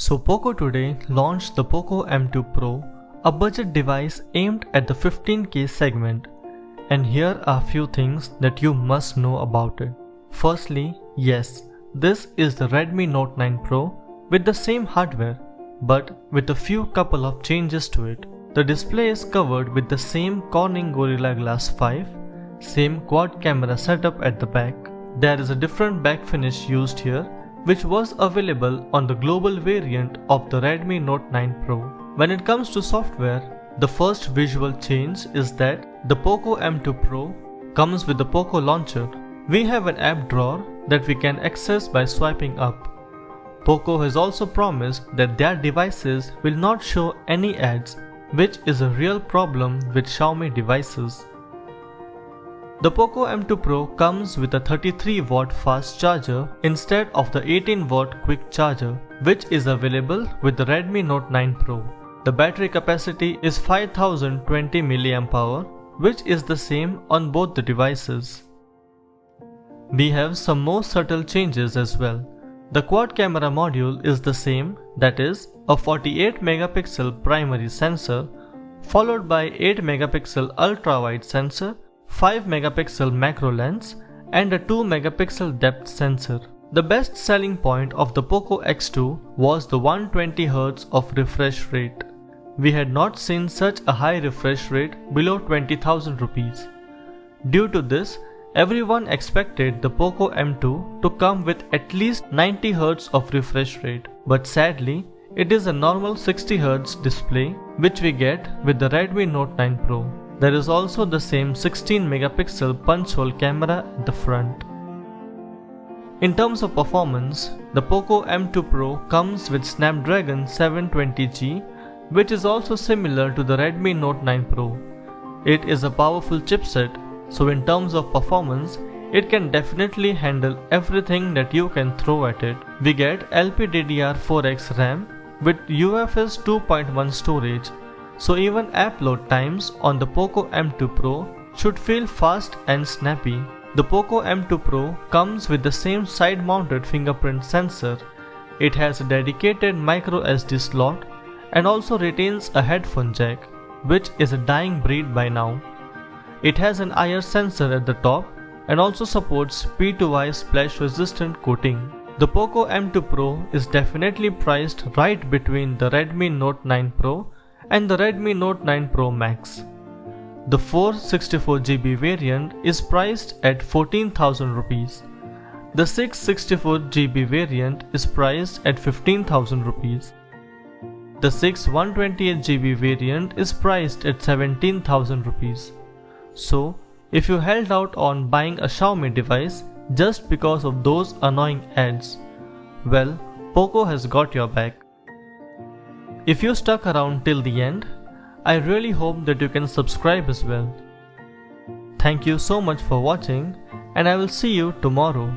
So Poco today launched the Poco M2 Pro, a budget device aimed at the 15K segment. And here are few things that you must know about it. Firstly, yes, this is the Redmi Note 9 Pro with the same hardware, but with a few couple of changes to it. The display is covered with the same Corning Gorilla Glass 5, same quad camera setup at the back. There is a different back finish used here, which was available on the global variant of the Redmi Note 9 Pro. When it comes to software, the first visual change is that the Poco M2 Pro comes with the Poco Launcher. We have an app drawer that we can access by swiping up. Poco has also promised that their devices will not show any ads, which is a real problem with Xiaomi devices. The Poco M2 Pro comes with a 33W fast charger instead of the 18W quick charger, which is available with the Redmi Note 9 Pro. The battery capacity is 5020 mAh, which is the same on both the devices. We have some more subtle changes as well. The quad camera module is the same, that is, a 48 megapixel primary sensor, followed by 8 megapixel ultra-wide sensor, 5 megapixel macro lens, and a 2 megapixel depth sensor. The best selling point of the Poco X2 was the 120Hz of refresh rate. We had not seen such a high refresh rate below 20,000 rupees. Due to this, everyone expected the Poco M2 to come with at least 90Hz of refresh rate, but sadly, it is a normal 60Hz display which we get with the Redmi Note 9 Pro. There is also the same 16 megapixel punch hole camera at the front. In terms of performance, the Poco M2 Pro comes with Snapdragon 720G, which is also similar to the Redmi Note 9 Pro. It is a powerful chipset, so in terms of performance, it can definitely handle everything that you can throw at it. We get LPDDR4X RAM with UFS 2.1 storage, so even app load times on the Poco M2 Pro should feel fast and snappy. The Poco M2 Pro comes with the same side-mounted fingerprint sensor. It has a dedicated micro SD slot and also retains a headphone jack, which is a dying breed by now. It has an IR sensor at the top and also supports P2I splash resistant coating. The Poco M2 Pro is definitely priced right between the Redmi Note 9 Pro and the Redmi Note 9 Pro Max. The 464GB variant is priced at 14,000 rupees. The 664GB variant is priced at 15,000 rupees. The 128GB variant is priced at 17,000 rupees. So, if you held out on buying a Xiaomi device just because of those annoying ads, well, Poco has got your back. If you stuck around till the end, I really hope that you can subscribe as well. Thank you so much for watching, and I will see you tomorrow.